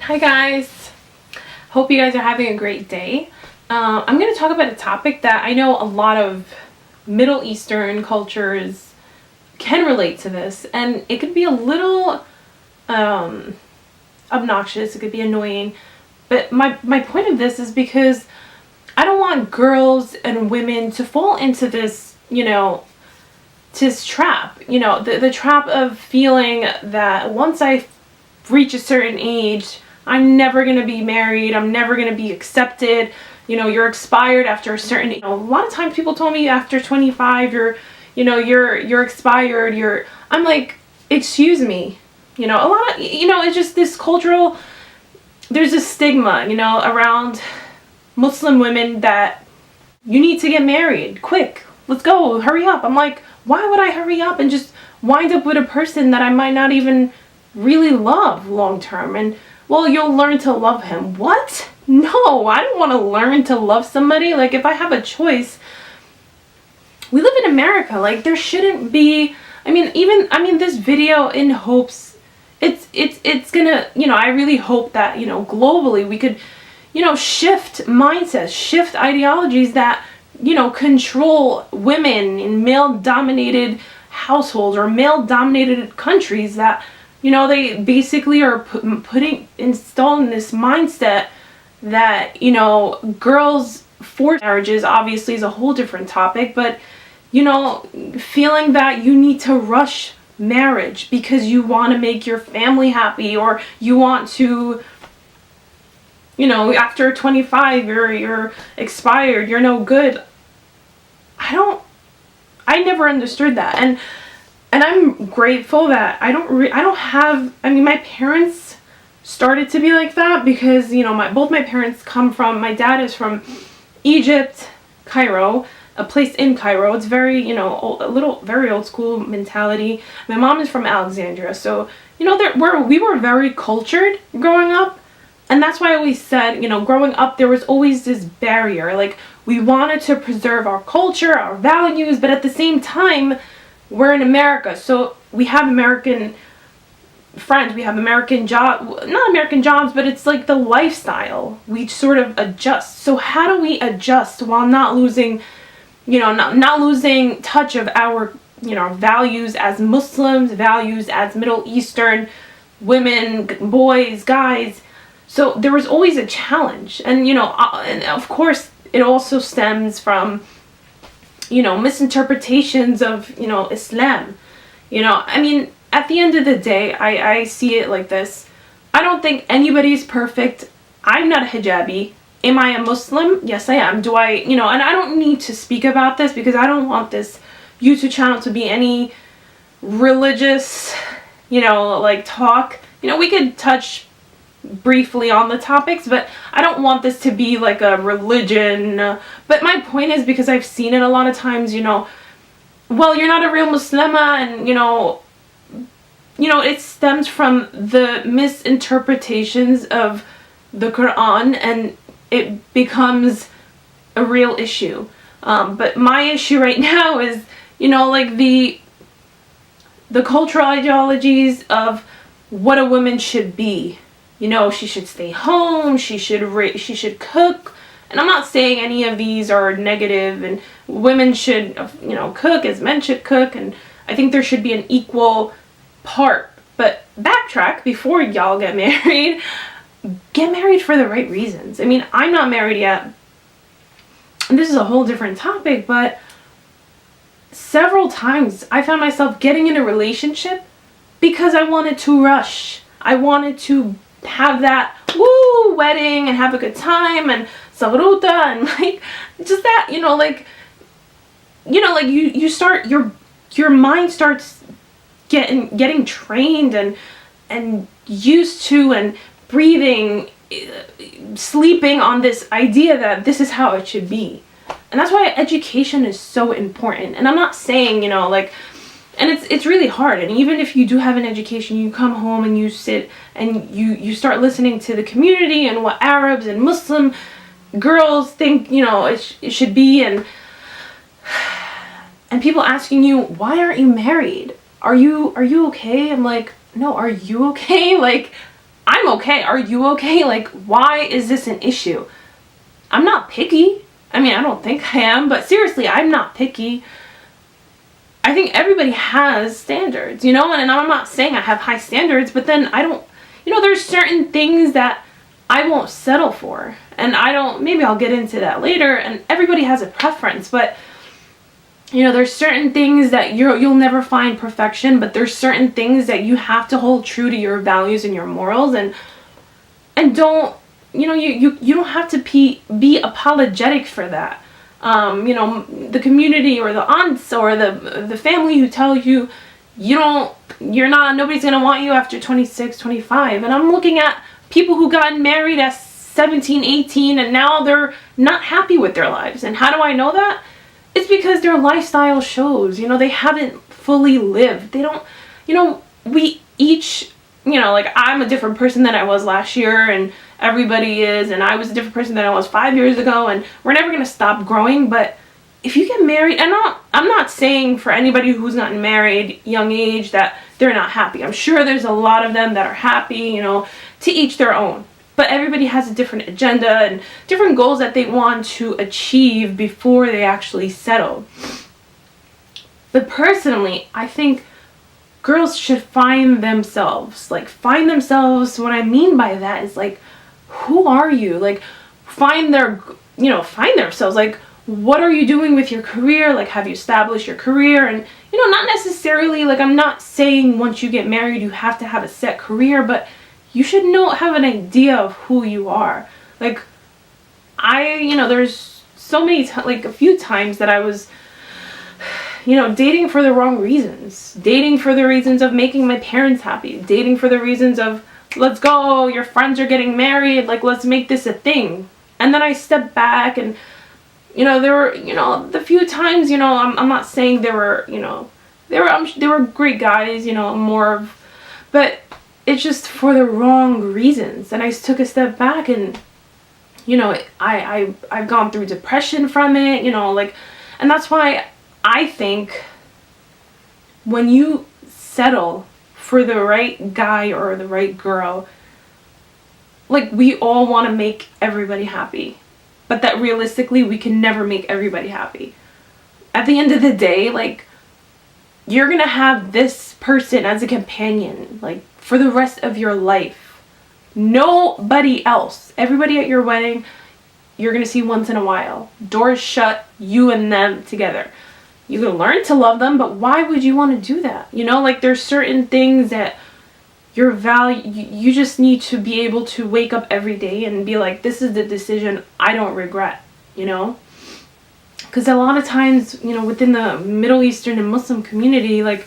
Hi guys, hope you guys are having a great day. I'm going to talk about a topic that I know a lot of Middle Eastern cultures can relate to this, and it could be a little obnoxious, it could be annoying, but my point of this is because I don't want girls and women to fall into this, this trap, the trap of feeling that once I reach a certain age, I'm never going to be married, I'm never going to be accepted, you're expired after a certain, a lot of times people told me after 25 you're expired, I'm like, excuse me, a lot of, it's just this cultural, there's a stigma, around Muslim women that you need to get married quick, let's go, hurry up. I'm like, why would I hurry up and just wind up with a person that I might not even really love long term? And well, you'll learn to love him. What? No, I don't want to learn to love somebody. Like, if I have a choice, we live in America, like there shouldn't be, this video in hopes it's gonna, I really hope that, globally we could, shift mindsets, shift ideologies that, control women in male dominated households or male dominated countries, that they basically are installing this mindset that, girls forced marriages obviously is a whole different topic, but, feeling that you need to rush marriage because you want to make your family happy, or you want to, after 25 you're expired, you're no good. I never understood that. And I'm grateful that I don't have, my parents started to be like that because, both my parents come from, my dad is from Egypt, Cairo, a place in Cairo. It's very, very old school mentality. My mom is from Alexandria. So, we were very cultured growing up. And that's why I always said, growing up, there was always this barrier. Like, we wanted to preserve our culture, our values, but at the same time, we're in America, so we have American friends, we have American not American jobs, but it's like the lifestyle. We sort of adjust. So how do we adjust while not losing, not losing touch of our, values as Muslims, values as Middle Eastern women, boys, guys? So there was always a challenge. And, and of course, it also stems from, misinterpretations of, Islam. At the end of the day, I see it like this. I don't think anybody's perfect. I'm not a hijabi. Am I a Muslim? Yes, I am. Do I, and I don't need to speak about this because I don't want this YouTube channel to be any religious, talk. We could touch briefly on the topics, but I don't want this to be like a religion. But my point is, because I've seen it a lot of times, well, you're not a real Muslima, and it stems from the misinterpretations of the Quran, and it becomes a real issue. But my issue right now is, like the cultural ideologies of what a woman should be. She should stay home, she should cook. And I'm not saying any of these are negative, and women should, cook as men should cook, and I think there should be an equal part. But backtrack before y'all get married. Get married for the right reasons. I'm not married yet, and this is a whole different topic, but several times I found myself getting in a relationship because I wanted to rush. I wanted to have that wedding and have a good time and sagruta and just that, you start, your mind starts getting trained and used to, and breathing, sleeping on this idea that this is how it should be. And that's why education is so important. And I'm not saying, and it's really hard. And even if you do have an education, you come home and you sit and you start listening to the community and what Arabs and Muslim girls think, it should be, and people asking you, why aren't you married? Are you okay? I'm like, no, are you okay? I'm okay. Are you okay? Like, why is this an issue? I'm not picky. I mean, I don't think I am, but seriously, I'm not picky. I think everybody has standards, you know, and I'm not saying I have high standards, but then I don't, you know, there's certain things that I won't settle for. And I don't, maybe I'll get into that later, and everybody has a preference, but you know, there's certain things that you'll never find perfection, but there's certain things that you have to hold true to your values and your morals, and don't, you know, you don't have to be apologetic for that. You know, the community or the aunts or the family who tell you nobody's gonna want you after 26, 25. And I'm looking at people who got married at 17, 18, and now they're not happy with their lives. And how do I know that? It's because their lifestyle shows, you know, they haven't fully lived. They don't, you know, we each, you know, like I'm a different person than I was last year, and everybody is, and I was a different person than I was 5 years ago, and we're never going to stop growing. But if you get married, and I'm not saying for anybody who's gotten married young age that they're not happy. I'm sure there's a lot of them that are happy, you know, to each their own. But everybody has a different agenda and different goals that they want to achieve before they actually settle. But personally, I think girls should find themselves. Like, find themselves, what I mean by that is, like, who are you? Like, find themselves. Like, what are you doing with your career? Like, have you established your career? And, you know, not necessarily, like, I'm not saying once you get married you have to have a set career, but you should have an idea of who you are. Like, you know, there's so many like a few times that I was, you know, dating for the wrong reasons. Dating for the reasons of making my parents happy. Dating for the reasons of, let's go, your friends are getting married, like, let's make this a thing. And then I stepped back, and, you know, there were, you know, the few times, you know, I'm not saying there were, you know, they were great guys, you know, but it's just for the wrong reasons. And I took a step back, and, you know, I've gone through depression from it, you know, like, and that's why I think when you settle for the right guy or the right girl, like, we all want to make everybody happy, but that realistically we can never make everybody happy. At the end of the day, like, you're gonna have this person as a companion, like, for the rest of your life. Nobody else. Everybody at your wedding, you're gonna see once in a while. Doors shut, you and them together. You can learn to love them, but why would you want to do that? You know, like, there's certain things that you just need to be able to wake up every day and be like, this is the decision I don't regret, you know? Because a lot of times, you know, within the Middle Eastern and Muslim community, like,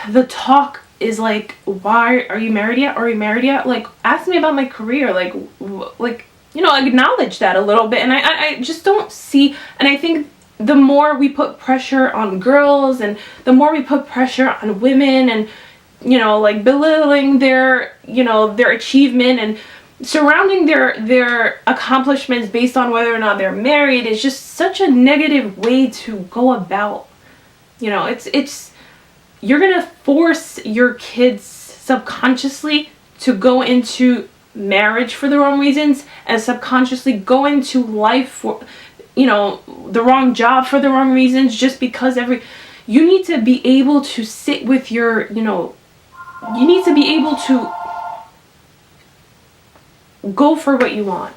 the talk is like, why are you married yet? Are you married yet? Like, ask me about my career. Like, you know, acknowledge that a little bit. And I just don't see, and I think the more we put pressure on girls, and the more we put pressure on women, and, you know, like, belittling their, you know, their achievement and surrounding their accomplishments based on whether or not they're married is just such a negative way to go about. You know, it's you're gonna force your kids subconsciously to go into marriage for the wrong reasons, and subconsciously go into life for, you know, the wrong job for the wrong reasons, just because you need to be able to sit with your, you know, you need to be able to go for what you want.